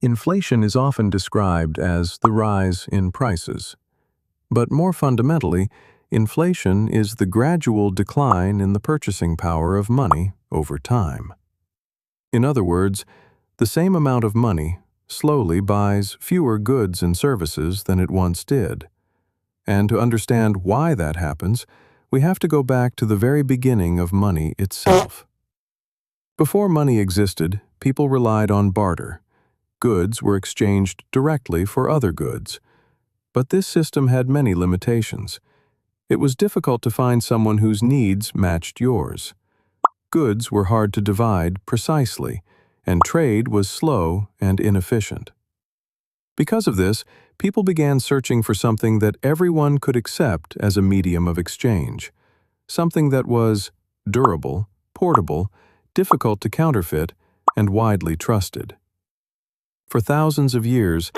Inflation is often described as the rise in prices. But more fundamentally, inflation is the gradual decline in the purchasing power of money over time. In other words, the same amount of money slowly buys fewer goods and services than it once did. And to understand why that happens, we have to go back to the very beginning of money itself. Before money existed, people relied on barter. Goods were exchanged directly for other goods. But this system had many limitations. It was difficult to find someone whose needs matched yours. Goods were hard to divide precisely, and trade was slow and inefficient. Because of this, people began searching for something that everyone could accept as a medium of exchange, something that was durable, portable, difficult to counterfeit, and widely trusted. For thousands of years,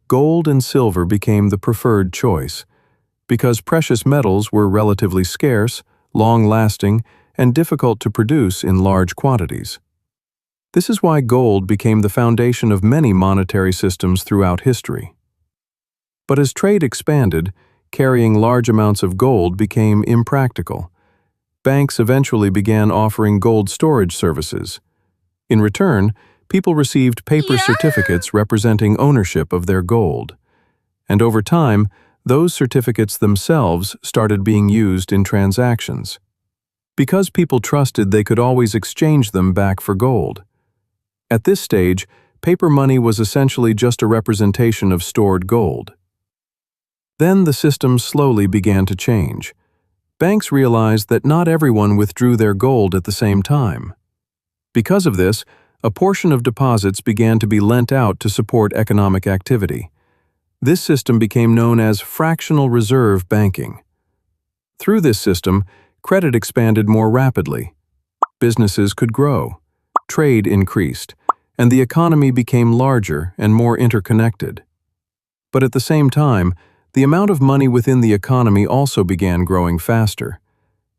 gold and silver became the preferred choice, because precious metals were relatively scarce, long-lasting, and difficult to produce in large quantities. This is why gold became the foundation of many monetary systems throughout history. But as trade expanded, carrying large amounts of gold became impractical. Banks eventually began offering gold storage services. In return, people received paper certificates representing ownership of their gold. And over time, those certificates themselves started being used in transactions. Because people trusted they could always exchange them back for gold. At this stage, paper money was essentially just a representation of stored gold. Then the system slowly began to change. Banks realized that not everyone withdrew their gold at the same time. Because of this, a portion of deposits began to be lent out to support economic activity. This system became known as fractional reserve banking. Through this system, credit expanded more rapidly. Businesses could grow, trade increased, and the economy became larger and more interconnected. But at the same time, the amount of money within the economy also began growing faster.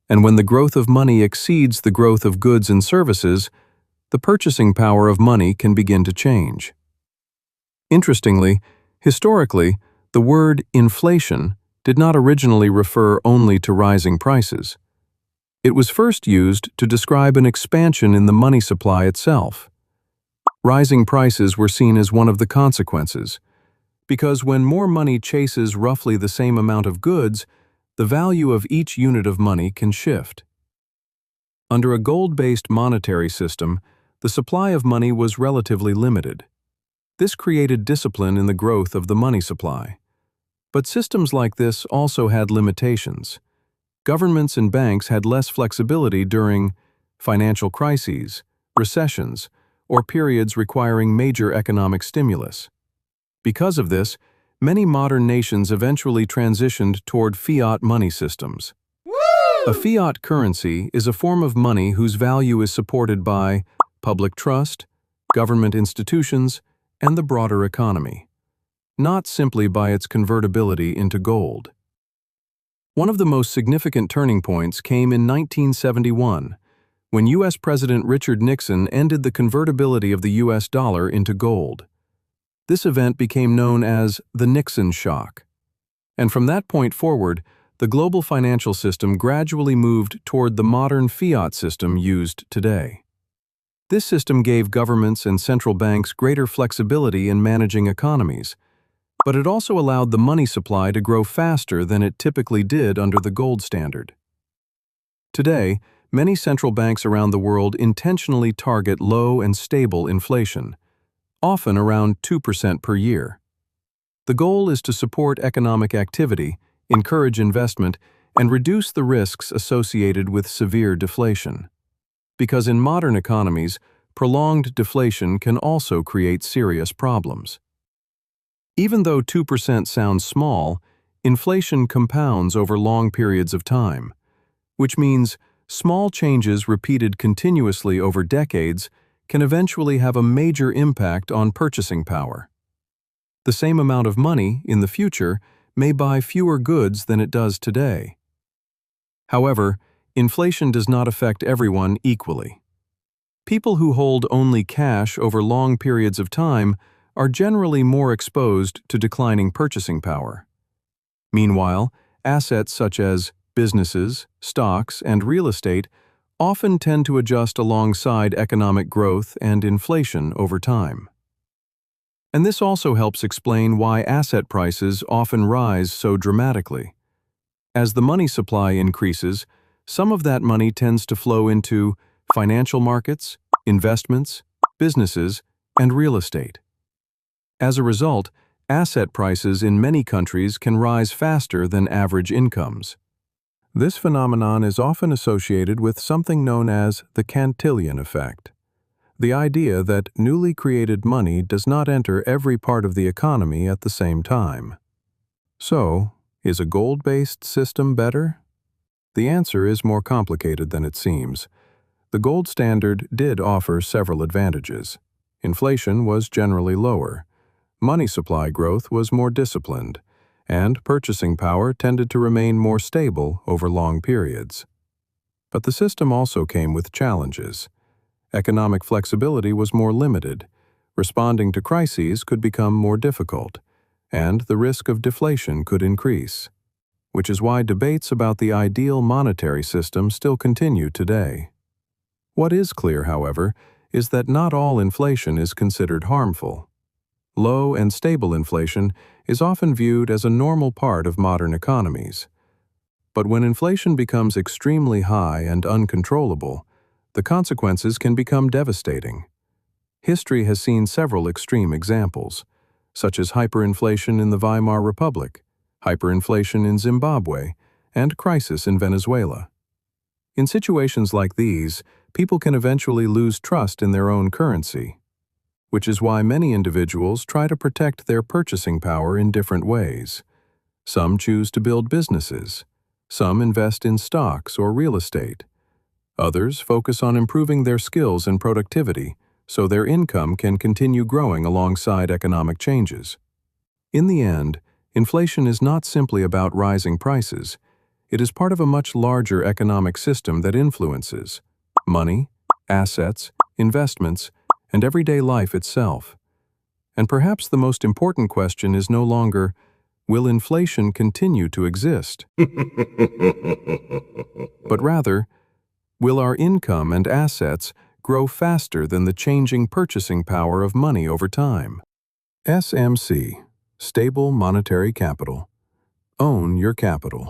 And when the growth of money exceeds the growth of goods and services, the purchasing power of money can begin to change. Interestingly, historically, the word inflation did not originally refer only to rising prices. It was first used to describe an expansion in the money supply itself. Rising prices were seen as one of the consequences, because when more money chases roughly the same amount of goods, the value of each unit of money can shift. Under a gold-based monetary system, the supply of money was relatively limited. This created discipline in the growth of the money supply. But systems like this also had limitations. Governments and banks had less flexibility during financial crises, recessions, or periods requiring major economic stimulus. Because of this, many modern nations eventually transitioned toward fiat money systems. A fiat currency is a form of money whose value is supported by public trust, government institutions, and the broader economy, not simply by its convertibility into gold. One of the most significant turning points came in 1971, when U.S. President Richard Nixon ended the convertibility of the U.S. dollar into gold. This event became known as the Nixon shock. And from that point forward, the global financial system gradually moved toward the modern fiat system used today. This system gave governments and central banks greater flexibility in managing economies, but it also allowed the money supply to grow faster than it typically did under the gold standard. Today, many central banks around the world intentionally target low and stable inflation, often around 2% per year. The goal is to support economic activity, encourage investment, and reduce the risks associated with severe deflation. Because in modern economies, prolonged deflation can also create serious problems. Even though 2% sounds small, inflation compounds over long periods of time, which means small changes repeated continuously over decades can eventually have a major impact on purchasing power. The same amount of money in the future may buy fewer goods than it does today. However, inflation does not affect everyone equally. People who hold only cash over long periods of time are generally more exposed to declining purchasing power. Meanwhile, assets such as businesses, stocks, and real estate often tend to adjust alongside economic growth and inflation over time. And this also helps explain why asset prices often rise so dramatically. As the money supply increases, some of that money tends to flow into financial markets, investments, businesses, and real estate. As a result, asset prices in many countries can rise faster than average incomes. This phenomenon is often associated with something known as the Cantillon effect, the idea that newly created money does not enter every part of the economy at the same time. So, is a gold-based system better? The answer is more complicated than it seems. The gold standard did offer several advantages. Inflation was generally lower, money supply growth was more disciplined, and purchasing power tended to remain more stable over long periods. But the system also came with challenges. Economic flexibility was more limited, responding to crises could become more difficult, and the risk of deflation could increase, which is why debates about the ideal monetary system still continue today. What is clear, however, is that not all inflation is considered harmful. Low and stable inflation is often viewed as a normal part of modern economies. But when inflation becomes extremely high and uncontrollable, the consequences can become devastating. History has seen several extreme examples, such as hyperinflation in the Weimar Republic, hyperinflation in Zimbabwe, and crisis in Venezuela. In situations like these, people can eventually lose trust in their own currency, which is why many individuals try to protect their purchasing power in different ways. Some choose to build businesses. Some invest in stocks or real estate. Others focus on improving their skills and productivity so their income can continue growing alongside economic changes. In the end, inflation is not simply about rising prices. It is part of a much larger economic system that influences money, assets, investments, and everyday life itself. And perhaps the most important question is no longer, will inflation continue to exist? But rather, will our income and assets grow faster than the changing purchasing power of money over time? SMC, Stable Monetary Capital. Own your capital.